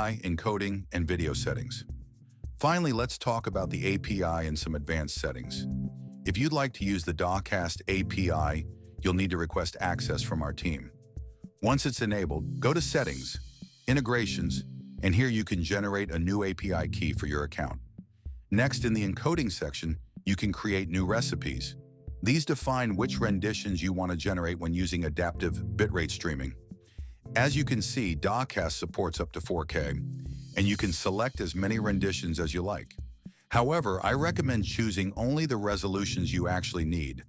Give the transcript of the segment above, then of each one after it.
API, encoding, and video settings. Finally, let's talk about the API and some advanced settings. If you'd like to use the Dacast API, you'll need to request access from our team. Once it's enabled, go to Settings, Integrations, and here you can generate a new API key for your account. Next, in the encoding section, you can create new recipes. These define which renditions you want to generate when using adaptive bitrate streaming. As you can see, Dacast supports up to 4K, and you can select as many renditions as you like. However, I recommend choosing only the resolutions you actually need,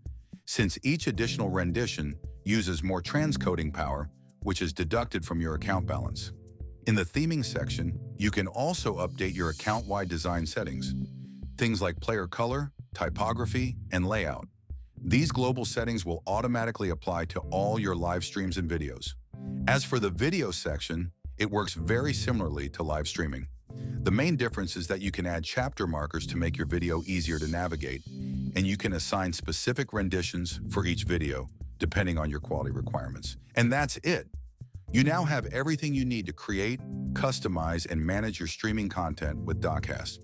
since each additional rendition uses more transcoding power, which is deducted from your account balance. In the theming section, you can also update your account-wide design settings, things like player color, typography, and layout. These global settings will automatically apply to all your live streams and videos. As for the video section, it works very similarly to live streaming. The main difference is that you can add chapter markers to make your video easier to navigate, and you can assign specific renditions for each video, depending on your quality requirements. And that's it. You now have everything you need to create, customize, and manage your streaming content with Dacast.